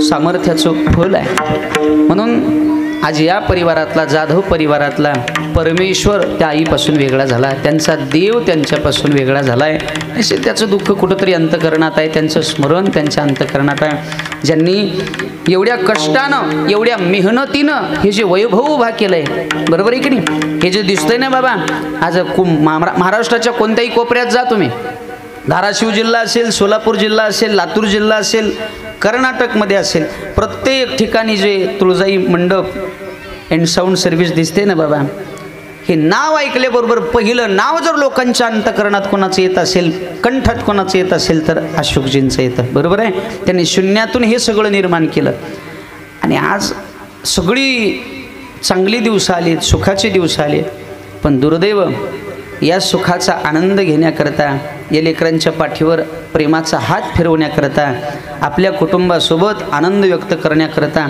सामर्थ्याचं फल आहे. म्हणून आज या परिवारातला, जाधव परिवारातला परमेश्वर त्या आईपासून वेगळा झाला, त्यांचा देव त्यांच्यापासून वेगळा झाला आहे. असे त्याचं दुःख कुठंतरी अंतःकरणात आहे, त्यांचं स्मरण त्यांच्या अंतःकरणात आहे. ज्यांनी एवढ्या कष्टानं, एवढ्या मेहनतीनं हे जे वैभव उभा केलं आहे, बरोबर आहे की नाही? हे जे दिसतंय ना बाबा, आज महाराष्ट्राच्या कोणत्याही कोपऱ्यात जा तुम्ही, धाराशिव जिल्हा असेल, सोलापूर जिल्हा असेल, लातूर जिल्हा असेल, कर्नाटकमध्ये असेल, प्रत्येक ठिकाणी जे तुळजाई मंडप अँड साऊंड सर्व्हिस दिसते ना बाबा, हे नाव ऐकल्याबरोबर पहिलं नाव जर लोकांच्या अंतःकरणात कोणाचं येत असेल, कंठात कोणाचं येत असेल तर अशोकजींचं येतं. बरोबर आहे? त्यांनी शून्यातून हे सगळं निर्माण केलं. आणि आज सगळी चांगली दिवस आली, सुखाचे दिवस आले, पण दुर्दैव या सुखाचा आनंद घेण्याकरता, या लेकरांच्या पाठीवर प्रेमाचा हात फिरवण्याकरता, आपल्या कुटुंबासोबत आनंद व्यक्त करण्याकरता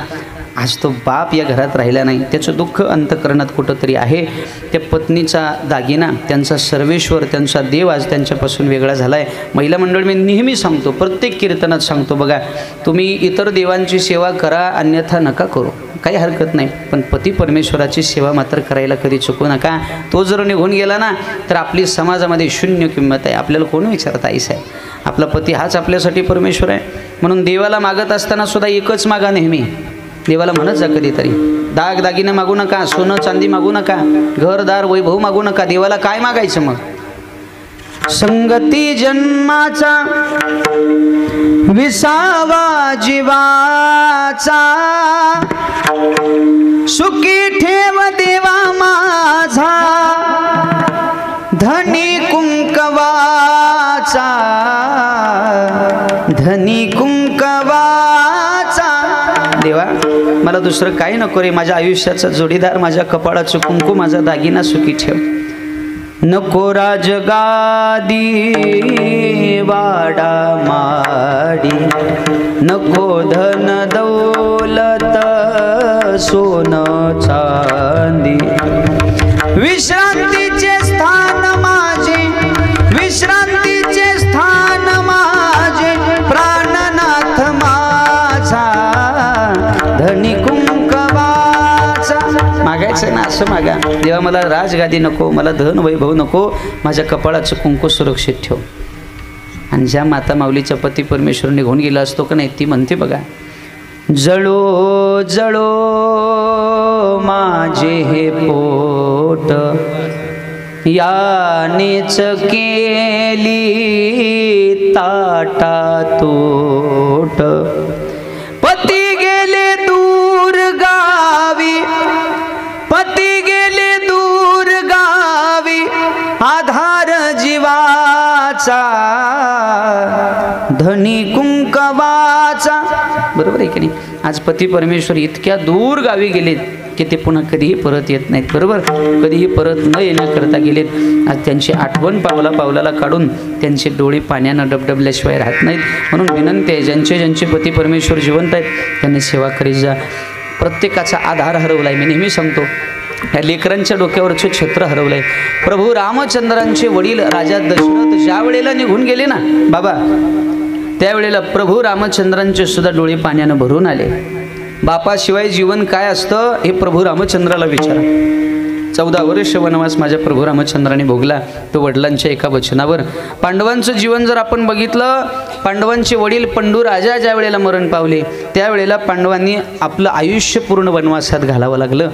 आज तो बाप या घरात राहिला नाही. त्याचं दुःख अंतःकरणात कुठंतरी आहे. त्या पत्नीचा दागिना, त्यांचा सर्वेश्वर, त्यांचा देव आज त्यांच्यापासून वेगळा झाला आहे. महिला मंडळ मी नेहमी सांगतो, प्रत्येक कीर्तनात सांगतो, बघा तुम्ही इतर देवांची सेवा करा, अन्यथा नका करू, काही हरकत नाही, पण पती परमेश्वराची सेवा मात्र करायला कधी चुकू नका. तो जर निघून गेला ना तर आपली समाजामध्ये शून्य किंमत आहे. आपल्याला कोण विचारत आईस आहे? आपला पती हाच आपल्यासाठी परमेश्वर आहे. म्हणून देवाला मागत असताना सुद्धा एकच मागा नेहमी. देवाला म्हणत जा कधीतरी, दाग दागिने मागू नका, सोनं चांदी मागू नका, घरदार वैभव मागू नका. देवाला काय मागायचं मग? संगती जन्माचा विसावा जीवाचा, सुखी ठेव देवा माझा, धनी कुंकवाचा, धनी कुंकवाचा. देवा मला दुसरं काही नको रे, माझ्या आयुष्याचा जोडीदार, माझ्या कपाळाचं कुंकू, माझा दागिना सुखी ठेव. नको राजगादी वाडा माडी, नको धन दौलत सोनं चांदी, विश्रांतीचे स्थान माझे, विश्रांतीचे स्थान माझे, प्राणनाथ माझा, धनी कुंकवाचा. मागायचं ना असं मागा, देवा मला राजगादी नको, मला धन वैभव नको, माझ्या कपाळाचं कुंकू सुरक्षित ठेव. आणि ज्या माता माऊलीचा पती परमेश्वर निघून गेला असतो का नाही, ती म्हणते बघा, जळो जळो माझे हे पोट, यानेच केली ताटा तोट, बरोबर आहे की नाही? आज पती परमेश्वर इतक्या दूर गावी गेलेत की ते पुन्हा कधीही परत येत नाहीत, बरोबर? कधीही परत न येण्याकरता गेलेत. आज त्यांची आठवण पावलाला काढून त्यांचे डोळे पाण्यानं डबडबल्याशिवाय राहत नाहीत. म्हणून विनंती आहे, ज्यांचे पती परमेश्वर जिवंत आहेत त्यांनी सेवा करीत जा. प्रत्येकाचा आधार हरवला आहे. मी नेहमी सांगतो, या लेकरांच्या डोक्यावरचं छत्र हरवलं आहे. प्रभू रामचंद्रांचे वडील राजा दशरथ ज्या वेळेला निघून गेले ना बाबा, त्यावेळेला प्रभू रामचंद्रांचे सुद्धा डोळे पाण्यानं भरून आले. बापाशिवाय जीवन काय असतं हे प्रभू रामचंद्राला विचारा. 14 वर्ष वनवास माझ्या प्रभू रामचंद्राने भोगला, तो वडिलांच्या एका वचनावर. पांडवांचं जीवन जर आपण बघितलं, पांडवांचे वडील पंडू राजा ज्या वेळेला मरण पावले त्यावेळेला पांडवांनी आपलं आयुष्य पूर्ण वनवासात घालावं लागलं.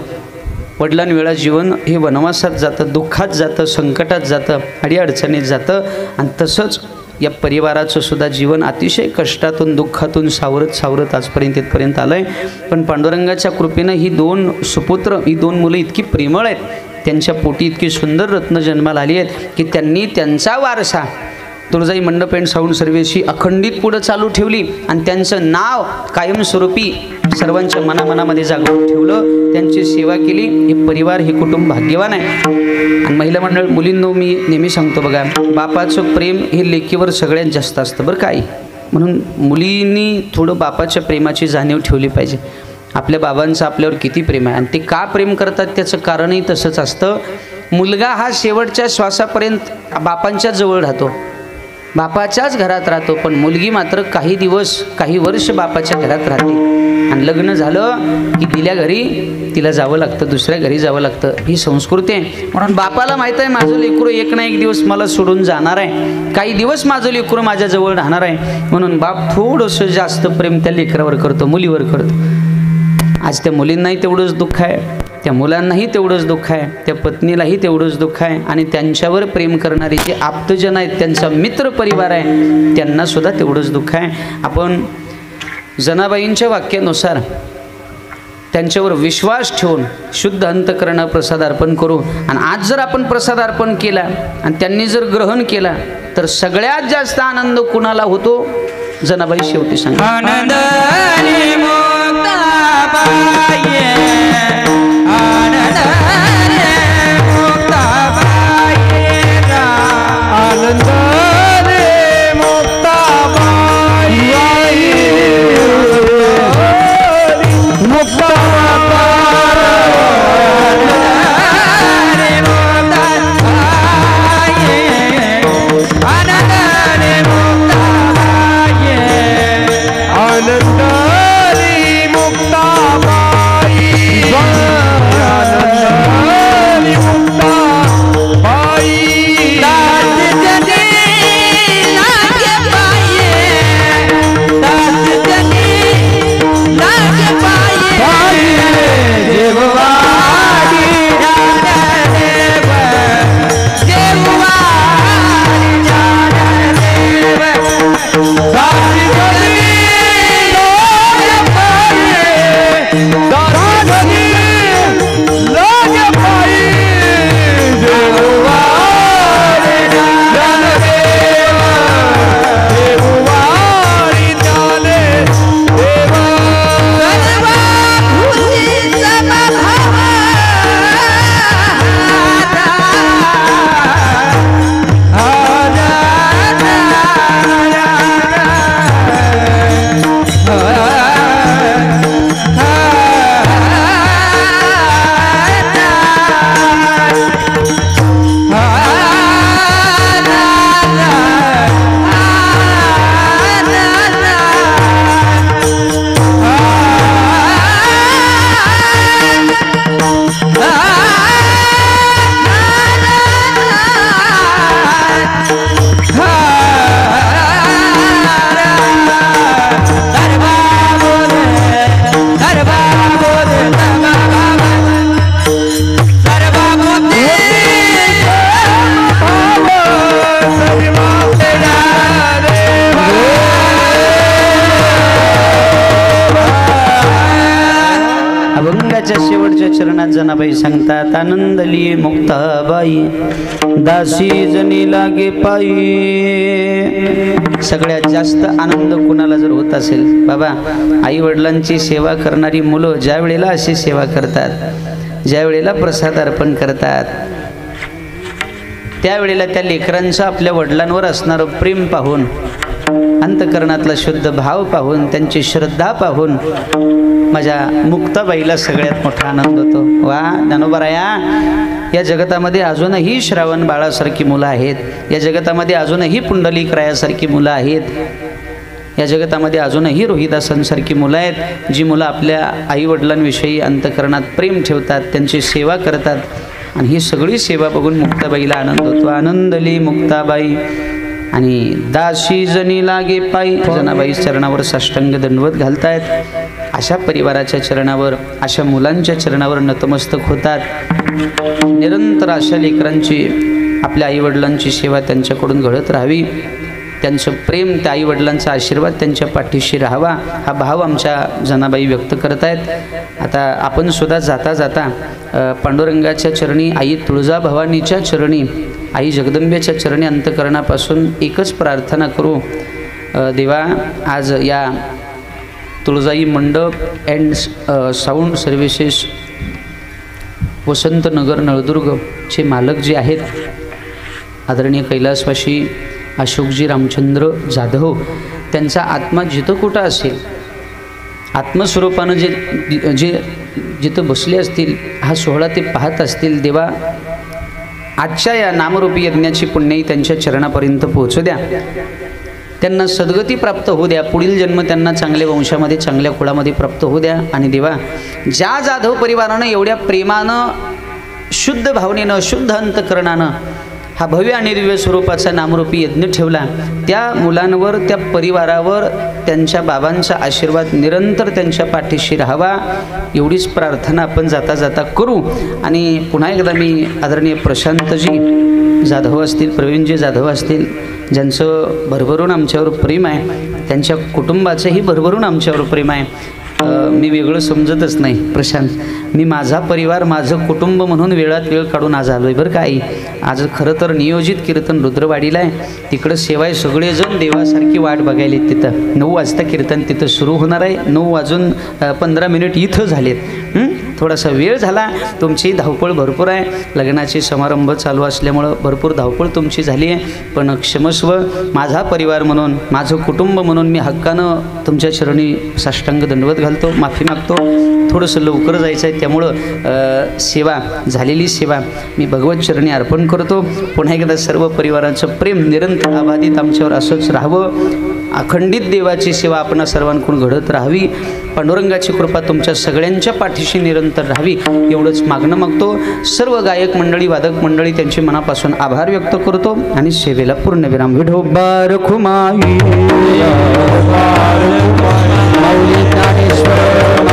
वडिलांवेळा जीवन हे वनवासात जातं, दुःखात जातं, संकटात जातं, अडीअडचणीत जातं. आणि तसंच या परिवाराचं सुद्धा जीवन अतिशय कष्टातून दुःखातून सावरत आजपर्यंत इथपर्यंत आलं आहे. पण पांडुरंगाच्या कृपेनं ही 2 सुपुत्र, ही 2 मुलं इतकी प्रेमळ आहेत, त्यांच्या पोटी इतकी सुंदर रत्न जन्माला आली आहेत की त्यांनी त्यांचा वारसा तुळजाई मंडप अँड साऊंड सर्व्हिसची अखंडित पुढं चालू ठेवली आणि त्यांचं नाव कायमस्वरूपी सर्वांच्या मनामध्ये जागवून ठेवलं, त्यांची सेवा केली. हे परिवार, हे कुटुंब भाग्यवान आहे. आणि महिला मंडळ मुलींनो, मी नेहमी सांगतो बघा, बापाचं प्रेम हे लेकीवर सगळ्यात जास्त असतं बरं काय. म्हणून मुलींनी थोडं बापाच्या प्रेमाची जाणीव ठेवली पाहिजे. आपल्या बाबांचं आपल्यावर किती प्रेम आहे आणि ते का प्रेम करतात त्याचं कारणही तसंच असतं. मुलगा हा शेवटच्या श्वासापर्यंत बापांच्याच जवळ राहतो, बापाच्याच घरात राहतो, पण मुलगी मात्र काही दिवस काही वर्ष बापाच्या घरात राहते. आणि लग्न झालं की दिल्या घरी तिला जावं लागतं, दुसऱ्या घरी जावं लागतं. ही संस्कृती आहे. म्हणून बापाला माहीत आहे माझं लेकरू एक ना एक दिवस मला सोडून जाणार आहे, काही दिवस माझं लेकरू माझ्याजवळ राहणार आहे. म्हणून बाप थोडंसं जास्त प्रेम त्या लेकरावर करतो, मुलीवर करतो. आज त्या मुलींनाही तेवढंच दुःख आहे, त्या मुलांनाही तेवढंच दुःख आहे, त्या पत्नीलाही तेवढंच दुःख आहे. आणि त्यांच्यावर प्रेम करणारे जे आप्तजन आहेत, त्यांचा मित्र परिवार आहे, त्यांनासुद्धा तेवढंच दुःख आहे. आपण जनाबाईंच्या वाक्यानुसार त्यांच्यावर विश्वास ठेवून शुद्ध अंतकरणानं प्रसाद अर्पण करू. आणि आज जर आपण प्रसाद अर्पण केला आणि त्यांनी जर ग्रहण केला तर सगळ्यात जास्त आनंद कुणाला होतो? जनाबाई शेवटी सांगा. आनंद मुक्ताबाई पांडुरंगाच्या शेवटच्या चरणात जनाबाई सांगतात, आनंदली मुक्ताबाई दासी जनी लागे पायी. सगळ्यात जास्त आनंद कुणाला जर होत असेल बाबा, आई वडिलांची सेवा करणारी मुलं ज्या वेळेला अशी सेवा करतात, ज्या वेळेला प्रसाद अर्पण करतात, त्यावेळेला त्या लेकरांचं आपल्या वडिलांवर असणारं प्रेम पाहून, अंतकरणातला शुद्ध भाव पाहून, त्यांची श्रद्धा पाहून माझ्या मुक्ताबाईला सगळ्यात मोठा आनंद होतो. वा ज्ञानोबराया, या जगतामध्ये अजूनही श्रावण बाळासारखी मुलं आहेत, या जगतामध्ये अजूनही पुंडलिक रायासारखी मुलं आहेत, या जगतामध्ये अजूनही रोहिदासांसारखी मुलं आहेत, जी मुलं आपल्या आईवडिलांविषयी अंतकरणात प्रेम ठेवतात, त्यांची सेवा करतात. आणि ही सगळी सेवा बघून मुक्ताबाईला आनंद होतो. आनंदली मुक्ताबाई आणि दासी जनी लागे पायी. जनाबाई चरणावर साष्टांग दंडवत घालतायत. अशा परिवाराच्या चरणावर, अशा मुलांच्या चरणावर नतमस्तक होतात. निरंतर अशा लेकरांची, आपल्या आईवडिलांची सेवा त्यांच्याकडून घडत राहावी, त्यांचं प्रेम, त्या आईवडिलांचा आशीर्वाद त्यांच्या पाठीशी राहावा, हा भाव आमच्या जनाबाई व्यक्त करत आहेत. आता आपण सुद्धा जाता जाता पांडुरंगाच्या चरणी, आई तुळजाभवानीच्या चरणी, आई जगदंबेच्या चरणी अंतकरणापासून एकच प्रार्थना करू. देवा, आज या तुळजाई मंडप अँड साऊंड सर्व्हिसेस वसंतनगर नळदुर्गचे मालक जे आहेत, आदरणीय कैलासवासी अशोकजी रामचंद्र जाधव, त्यांचा आत्मा जिथं कुठं असेल, आत्मस्वरूपानं जे जिथं बसले असतील, हा सोहळा ते पाहत असतील, देवा आजच्या या नामरूपी यज्ञाची पुण्याई त्यांच्या चरणापर्यंत पोहोचू द्या, त्यांना सद्गती प्राप्त होऊ द्या, पुढील जन्म त्यांना चांगल्या वंशामध्ये, चांगल्या कुळामध्ये प्राप्त होऊ द्या. आणि देवा, ज्या जाधव परिवारानं एवढ्या प्रेमानं, शुद्ध भावनेनं, शुद्ध अंतकरणानं हा भव्य आणि दिव्य स्वरूपाचा नामरूपी यज्ञ ठेवला, त्या मुलांवर, त्या परिवारावर त्यांच्या बाबांचा आशीर्वाद निरंतर त्यांच्या पाठीशी राहावा, एवढीच प्रार्थना आपण जाता जाता करू. आणि पुन्हा एकदा मी आदरणीय प्रशांतजी जाधव असतील, प्रवीणजी जाधव असतील, ज्यांचं भरभरून आमच्यावर प्रेम आहे, त्यांच्या कुटुंबाचंही भरभरून आमच्यावर प्रेम आहे. मी वेगळं समजतच नाही प्रशांत, मी माझा परिवार, माझं कुटुंब म्हणून वेळात वेळ काढून आज आलो आहे बरं का आई. आज खरं तर नियोजित कीर्तन रुद्रवाडीला आहे, तिकडं सेवाय सगळेजण देवासारखी वाट बघायला. तिथं 9 वाजता कीर्तन तिथं सुरू होणार आहे. 9:15 इथं झालेत. थोडासा वेळ झाला, तुमची धावपळ भरपूर आहे, लग्नाचे समारंभ चालू असल्यामुळं भरपूर धावपळ तुमची झाली आहे, पण क्षमस्व. माझा परिवार म्हणून, माझं कुटुंब म्हणून मी हक्कानं तुमच्या चरणी साष्टांग दंडवत घालतो, माफी मागतो. थोडंसं लवकर जायचं आहे, त्यामुळं सेवा, झालेली सेवा मी भगवत चरणी अर्पण करतो. पुन्हा एकदा सर्व परिवाराचं प्रेम निरंतर अबाधित आमच्यावर असंच राहावं. अखंडित देवाची सेवा आपण सर्वांकडून घडत राहावी. पांडुरंगाची कृपा तुमच्या सगळ्यांच्या पाठीशी निरंतर राहावी, एवढंच मागणं मागतो. सर्व गायक मंडळी, वादक मंडळी, त्यांचे मनापासून आभार व्यक्त करतो आणि सेवेला पूर्णविराम. विठोबार खुमाई माऊली ज्ञानेश्वर